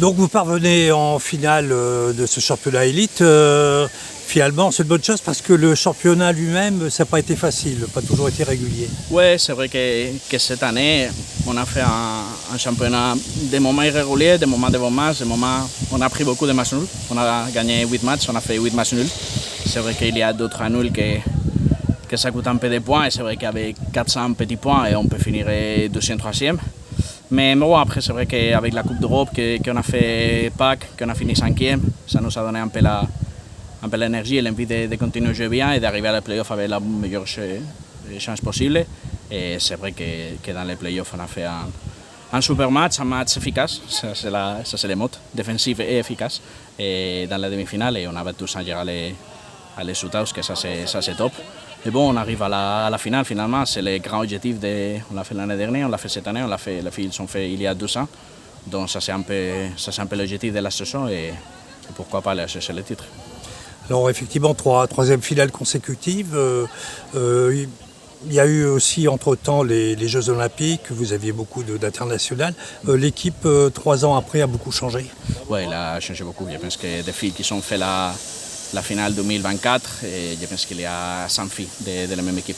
Donc vous parvenez en finale de ce championnat élite. Finalement, c'est une bonne chose parce que le championnat lui-même, ça n'a pas été facile, pas toujours été régulier. Oui, c'est vrai que cette année, on a fait un championnat des moments irréguliers, des moments de bons matchs, des moments on a pris beaucoup de matchs nuls. On a gagné 8 matchs, on a fait 8 matchs nuls. C'est vrai qu'il y a d'autres nuls que ça coûte un peu de points et c'est vrai qu'avec 400 petits points, et on peut finir deuxième, troisième. Mais bon, après, c'est vrai qu'avec la Coupe d'Europe qu'on a fait Pâques, qu'on a fini cinquième, ça nous a donné un peu l'énergie et l'envie de continuer à jouer bien et d'arriver à les playoffs avec la meilleure chance possible. Et c'est vrai que dans les playoffs, on a fait un super match, un match efficace, ça c'est le mot, défensif et efficace. Et dans la demi-finale, et on avait tous à gérer les shootouts, que ça c'est top. Et bon, on arrive à la finale finalement, c'est le grand objectif, on l'a fait l'année dernière, on l'a fait cette année, les filles sont fait il y a 2 ans. Donc ça c'est un peu l'objectif de la saison et pourquoi pas aller chercher le titre. Alors effectivement, troisième finale consécutive. Il y a eu aussi entre-temps les Jeux Olympiques, vous aviez beaucoup d'internationales. L'équipe, 3 ans après, a beaucoup changé. Oui, elle a changé beaucoup. Je pense que des filles qui ont fait la finale 2024, et je pense qu'il y a 100 filles de la même équipe.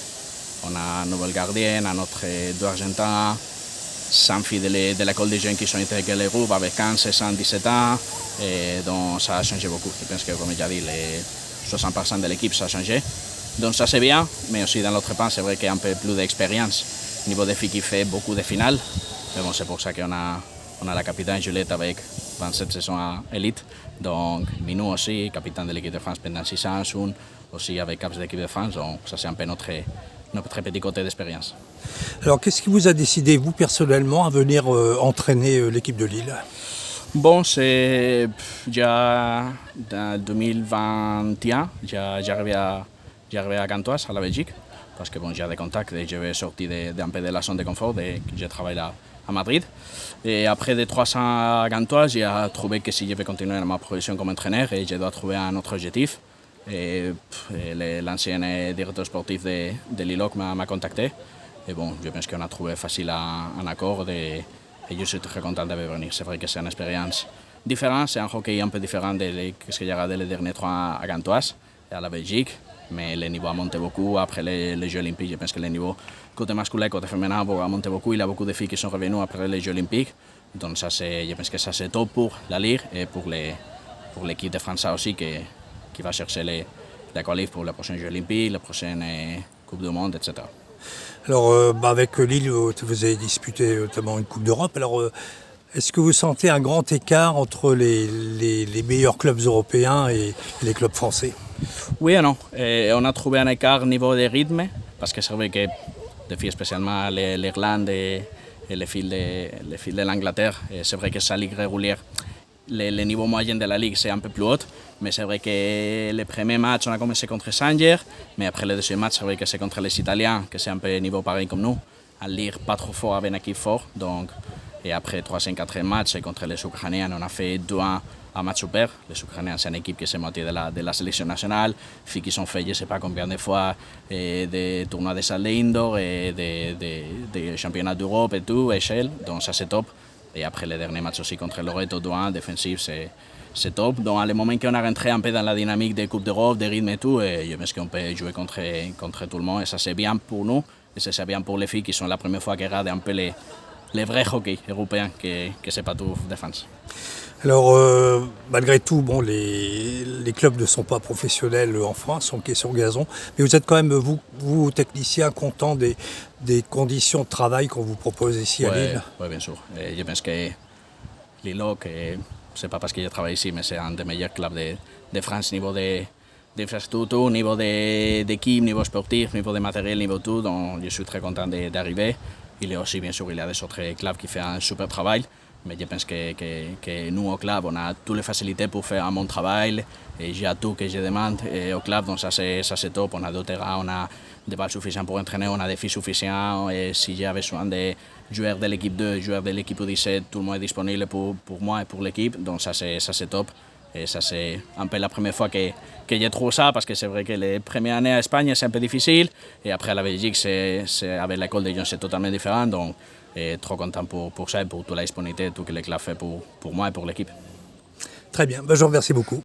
On a une nouvelle gardienne, un autre 2 Argentins, 100 filles de l'école des jeunes qui sont intégrées les groupes avec 15, 16, 17 ans. Et donc ça a changé beaucoup. Je pense que, comme j'ai dit, les 60% de l'équipe, ça a changé. Donc ça c'est bien, mais aussi dans l'autre pan, c'est vrai qu'il y a un peu plus d'expérience au niveau des filles qui fait beaucoup de finales. Mais bon, c'est pour ça qu'on a la capitaine Juliette avec 27 saisons à élite. Donc Minou aussi, capitaine de l'équipe de France pendant 6 ans, Sun aussi avec caps de l'équipe de France. Donc ça c'est un peu notre petit côté d'expérience. Alors qu'est-ce qui vous a décidé, vous personnellement, à venir entraîner l'équipe de Lille ? Bon, c'est déjà en 2021, j'arrivais à Gantoise, à la Belgique, parce que bon, j'ai des contacts et je vais sortir d'un peu de la zone de confort, je travaille là à Madrid. Et après de 3 ans à Gantoise, j'ai trouvé que si je vais continuer ma progression comme entraîneur, et je dois trouver un autre objectif. Et l'ancien directeur sportif de Lilloc m'a contacté. Et bon, je pense qu'on a trouvé facile un accord. Et je suis très content de venir. C'est vrai que c'est une expérience différente, c'est un hockey un peu différent de ce qu'il y a les derniers 3 ans à Gantoise et à la Belgique. Mais le niveau a monté beaucoup. Après les Jeux Olympiques, je pense que le niveau côté masculin, côté féminin a monté beaucoup. Il y a beaucoup de filles qui sont revenues après les Jeux Olympiques. Donc ça, je pense que ça c'est top pour la Ligue et pour l'équipe de France aussi qui va chercher la qualif pour les prochains Jeux Olympiques, les prochaines Coupes du Monde, etc. Alors avec Lille, vous avez disputé notamment une Coupe d'Europe. Alors est-ce que vous sentez un grand écart entre les meilleurs clubs européens et les clubs français ? Oui et non. On a trouvé un écart au niveau des rythmes, parce que c'est vrai que les filles, spécialement l'Irlande et les filles de l'Angleterre, c'est vrai que sa ligue régulière, le niveau moyen de la ligue c'est un peu plus haut, mais c'est vrai que les premiers matchs on a commencé contre Sanger, mais après le deuxième match c'est vrai que c'est contre les Italiens, que c'est un peu niveau pareil comme nous, à lire pas trop fort avec une équipe forte, donc et après 3e, 4e match contre les Ukrainiens, on a fait 2-1 un match super. Les Ukrainiens, c'est une équipe qui s'est montée de la sélection nationale, filles qui ont fait je ne sais pas combien de fois des tournois de salle d'indoor et des championnats d'Europe et tout, échelle, donc ça c'est top. Et après les derniers matchs aussi contre Loreto 2-1, défensif, c'est top. Donc à le moment qu'on a rentré un peu dans la dynamique des Coupes d'Europe, des rythmes et tout, et je pense qu'on peut jouer contre tout le monde, et ça c'est bien pour nous, et ça c'est bien pour les filles qui sont la première fois qu'elles regardent un peu les vrais hockey européens, que c'est pas tout défense. Alors, malgré tout, bon, les clubs ne sont pas professionnels en France, sont sur gazon, mais vous êtes quand même, vous techniciens, contents des conditions de travail qu'on vous propose ici à Lille ? Oui, bien sûr. Et je pense que Lilloc, c'est pas parce que je travaille ici, mais c'est un des meilleurs clubs de France niveau d'infrastructure, niveau d'équipe, niveau sportif, niveau de matériel, niveau tout. Donc, je suis très content d'arriver. Il y a aussi, bien sûr, il y a des autres clubs qui font un super travail. Mais je pense que nous, au club, on a toutes les facilités pour faire un bon travail. Et j'ai tout que je demande au club, donc ça c'est top. On a 2 terrains, on a des balles suffisantes pour entraîner, on a des filles suffisantes. Et si j'ai besoin de joueurs de l'équipe 2, joueurs de l'équipe 17, tout le monde est disponible pour moi et pour l'équipe. Donc ça c'est top. Et ça c'est un peu la première fois que je trouve ça, parce que c'est vrai que les premières années à Espagne c'est un peu difficile. Et après à la Belgique, avec l'école de jeunes, c'est totalement différent. Donc Et trop content pour ça et pour toute la disponibilité, tout que le club fait pour moi et pour l'équipe. Très bien, ben, je vous remercie beaucoup.